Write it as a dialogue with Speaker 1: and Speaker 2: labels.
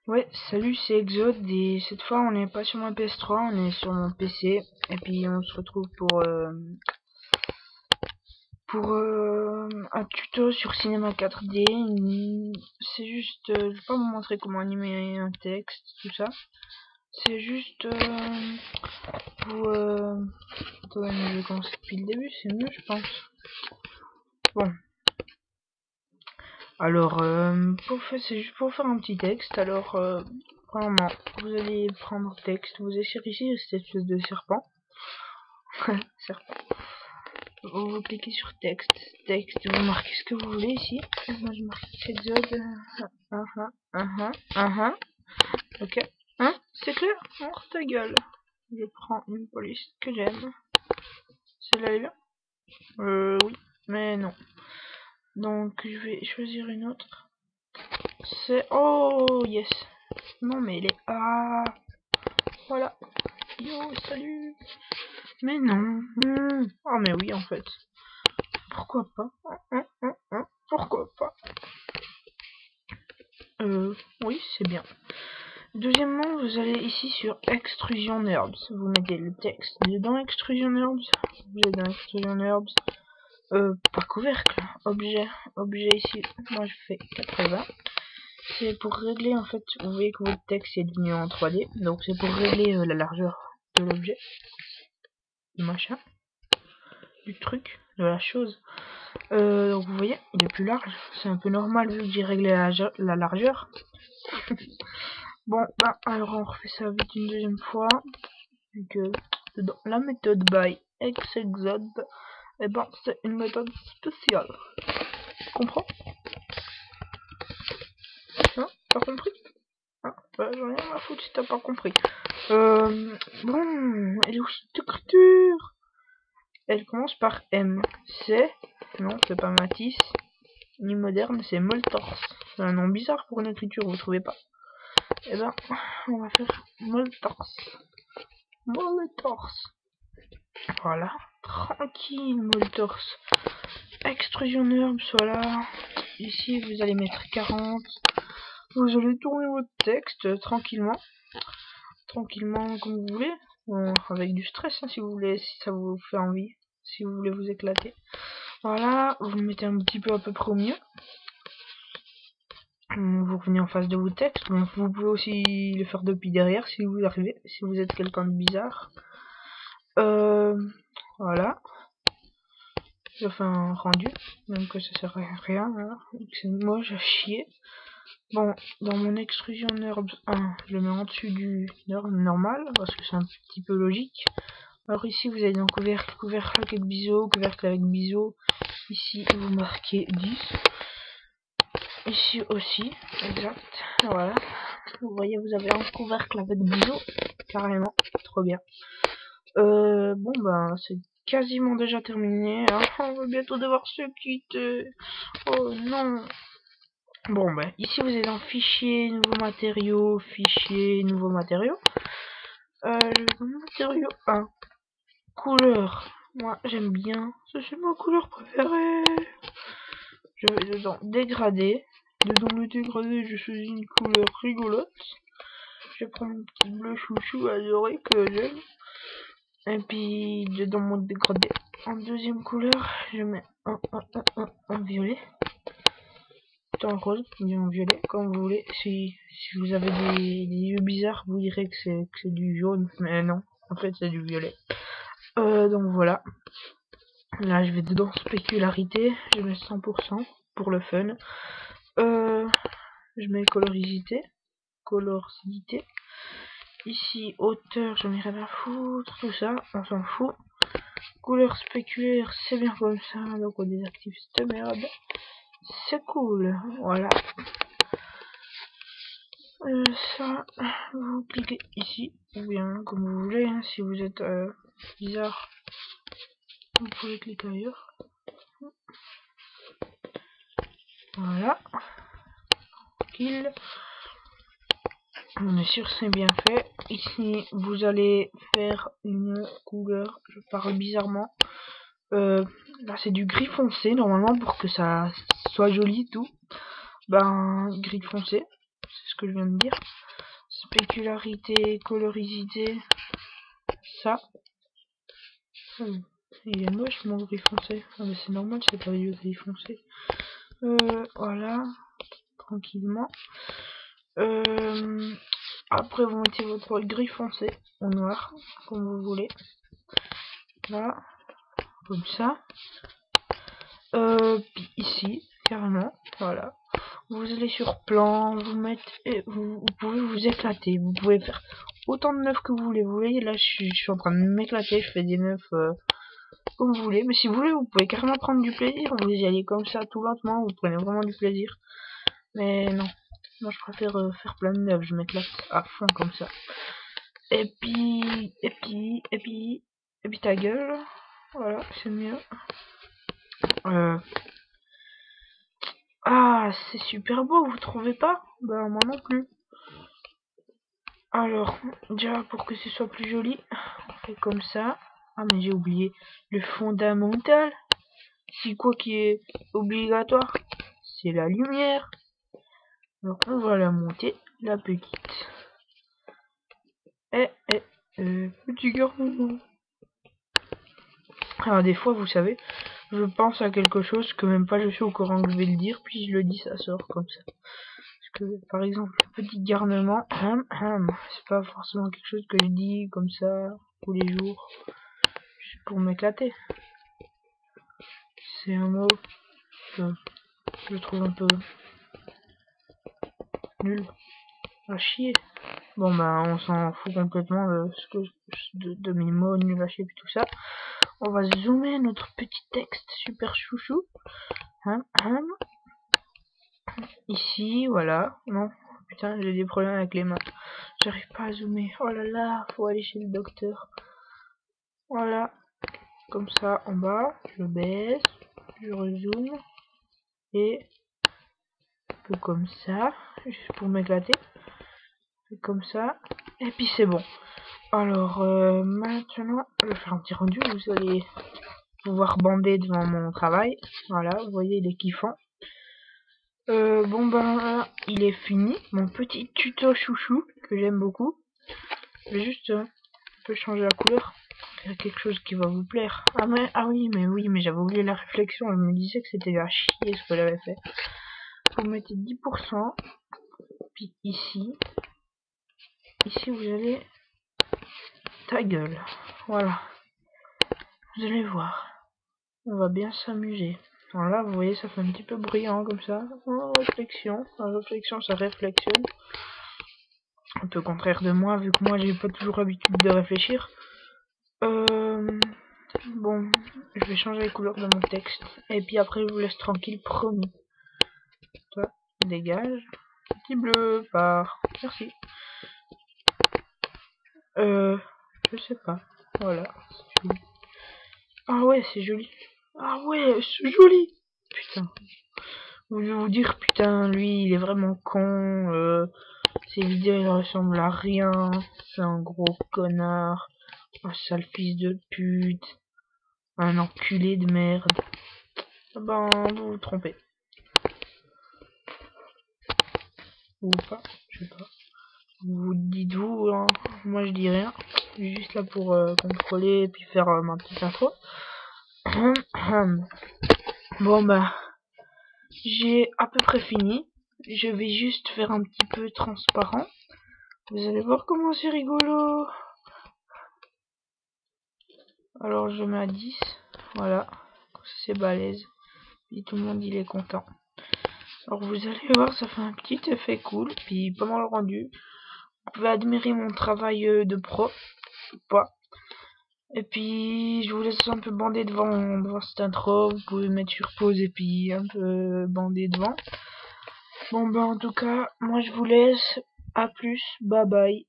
Speaker 1: Ouais, salut, c'est Exode et cette fois on n'est pas sur ma PS3, on est sur mon PC et puis on se retrouve pour un tuto sur Cinema 4D. C'est juste, je vais pas vous montrer comment animer un texte, tout ça. C'est juste attendez, mais je vais commencer depuis le début, c'est mieux je pense. Bon. Alors, c'est juste pour faire un petit texte. Alors, premièrement, vous allez prendre le texte, vous écrire ici cette espèce de serpent. Serpent. Vous cliquez sur texte, vous marquez ce que vous voulez ici. Moi je marque Exode. Ok. Hein? C'est clair? Oh ta gueule. Je prends une police que j'aime. Celle-là est bien? Oui, mais non. Donc je vais choisir une autre. C'est... Oh yes. Non mais elle est... Ah. Voilà. Yo, salut. Mais non. Oh mais oui en fait. Pourquoi pas? Pourquoi pas? Oui, c'est bien. Deuxièmement, vous allez ici sur Extrusion Herbs. Vous mettez le texte dedans, Extrusion Herbs. Vous êtes dans Extrusion Herbs. Pas couvercle. Objet ici. Moi je fais 80. C'est pour régler en fait. Vous voyez que votre texte est devenu en 3D. Donc c'est pour régler la largeur de l'objet. Du machin. Du truc. De la chose. Donc vous voyez, il est plus large. C'est un peu normal vu que j'ai réglé la largeur. Bon, bah, alors on refait ça vite une deuxième fois. Vu que dans la méthode by Exode, et ben c'est une méthode spéciale. Tu comprends? Hein? T'as compris? Hein? Bah, j'en ai rien à foutre si t'as pas compris. Bon, elle est aussi d'écriture. Elle commence par M. C'est... Non, c'est pas Matisse. Ni moderne, c'est Moltorse. C'est un nom bizarre pour une écriture, vous trouvez pas? Et ben, on va faire Moltorse. Moltorse. Voilà. Tranquille, Moltorse. Extrusion Herbs, voilà. Ici, vous allez mettre 40. Vous allez tourner votre texte tranquillement. Tranquillement, comme vous voulez. Bon, avec du stress, hein, si vous voulez, si ça vous fait envie. Si vous voulez vous éclater. Voilà, vous le mettez un petit peu à peu près au milieu. Vous revenez en face de vos textes. Bon, vous pouvez aussi le faire depuis derrière si vous arrivez, si vous êtes quelqu'un de bizarre. Voilà. Je fais un rendu, même que ça sert à rien, hein. C'est moche à chier. Bon, dans mon extrusion herbs 1, je le mets en dessus du herb normal, parce que c'est un petit peu logique. Alors ici, vous avez dans couvercle, couvercle avec biseau, couvercle avec biseau. Ici, vous marquez 10. Ici aussi, exact. Voilà. Vous voyez, vous avez un couvercle avec biseau. Carrément, trop bien. Bon, ben, c'est quasiment déjà terminé. Hein. On va bientôt devoir se quitter. Oh non. Bon, ben, ici vous êtes en fichier, nouveaux matériaux, fichier, nouveaux matériaux. Je vais dans matériau 1. Couleur. Moi, j'aime bien. C'est ma couleur préférée. Je vais dedans dégradé. Dedans le dégradé, je choisis une couleur rigolote. Je prends mon petit bleu chouchou adoré que j'aime. Et puis, dedans mon dégradé, en deuxième couleur, je mets un violet. Un rose, bien violet, comme vous voulez. Si vous avez des yeux bizarres, vous direz que c'est du jaune, mais non, en fait c'est du violet. Donc voilà. Là, je vais dedans spécularité, je mets 100% pour le fun. Je mets coloricité. Ici, hauteur, j'en ai rien à foutre, tout ça, on s'en fout. Couleur spéculaire, c'est bien comme ça, donc on désactive cette merde. C'est cool, voilà. Ça, vous cliquez ici, ou bien comme vous voulez, hein, si vous êtes bizarre, vous pouvez cliquer ailleurs. Voilà. Tranquille. On est sûr c'est bien fait. Ici, vous allez faire une couleur, je parle bizarrement. Là c'est du gris foncé normalement pour que ça soit joli tout. Ben gris foncé, c'est ce que je viens de dire. Spécularité, colorisité, ça. Il est moche mon gris foncé. Ah mais c'est normal, c'est pas du gris foncé. Voilà, tranquillement. Après vous mettez votre gris foncé en noir, comme vous voulez. Là, comme ça. Puis ici, carrément, voilà. Vous allez sur plan, vous pouvez vous éclater. Vous pouvez faire autant de neufs que vous voulez. Vous voyez là, je suis en train de m'éclater. Je fais des neufs comme vous voulez. Mais si vous voulez, vous pouvez carrément prendre du plaisir. Vous y allez comme ça, tout lentement. Vous prenez vraiment du plaisir. Mais non, moi je préfère faire plein de neufs. Je m'éclate à fond comme ça. Et puis ta gueule. Voilà, c'est mieux. Ah, c'est super beau, vous trouvez pas? Bah moi non plus. Alors, déjà pour que ce soit plus joli, on fait comme ça. Ah mais j'ai oublié le fondamental. C'est quoi qui est obligatoire? C'est la lumière. Donc on va la monter, la petite. Petit garçon. Alors des fois, vous savez, je pense à quelque chose que même pas je suis au courant que je vais le dire, puis je le dis, ça sort comme ça. Parce que, par exemple, petit garnement, c'est pas forcément quelque chose que je dis comme ça tous les jours, juste pour m'éclater. C'est un mot que je trouve un peu nul, à chier. Bon bah on s'en fout complètement de mes mots nuls à chier et tout ça. On va zoomer notre petit texte super chouchou. Ici, voilà. Non, putain, j'ai des problèmes avec les mains. J'arrive pas à zoomer. Oh là là, faut aller chez le docteur. Voilà. Comme ça, en bas, je baisse, je rezoome. Et un peu comme ça, juste pour m'éclater. Comme ça. Et puis c'est bon. Alors, maintenant, je vais faire un petit rendu. Vous allez pouvoir bander devant mon travail. Voilà, vous voyez, il est kiffant. Bon ben là, il est fini. Mon petit tuto chouchou, que j'aime beaucoup. Je vais juste un peu changer la couleur. Faire quelque chose qui va vous plaire. Ah oui, mais j'avais oublié la réflexion. Je me disais que c'était à chier ce que j'avais fait. Vous mettez 10%. Puis ici, vous allez... Ta gueule. Voilà. Vous allez voir. On va bien s'amuser. Voilà, vous voyez, ça fait un petit peu brillant comme ça. Oh, réflexion. La réflexion, ça réflexionne. Un peu contraire de moi, vu que moi, j'ai pas toujours l'habitude de réfléchir. Bon, je vais changer les couleurs de mon texte. Et puis après, je vous laisse tranquille, promis. Toi, dégage. Petit bleu, part. Merci. Je sais pas. Voilà. Ah ouais, c'est joli. Ah ouais, c'est joli. Putain. Je vais vous dire, putain, lui, il est vraiment con. Ses vidéos, il ressemble à rien. C'est un gros connard. Un sale fils de pute. Un enculé de merde. Ben, vous vous trompez. Ou pas, je sais pas. Vous dites vous, hein. Moi je dis rien. Je suis juste là pour contrôler et puis faire ma petite info. Bon bah, j'ai à peu près fini. Je vais juste faire un petit peu transparent. Vous allez voir comment c'est rigolo. Alors je mets à 10. Voilà. C'est balèze. Et tout le monde il est content. Alors vous allez voir, ça fait un petit effet cool. Puis pas mal rendu. Vous pouvez admirer mon travail de pro. Ou pas. Et puis je vous laisse un peu bander devant cette intro. Vous pouvez mettre sur pause et puis un peu bander devant. Bon ben en tout cas, moi je vous laisse. À plus. Bye bye.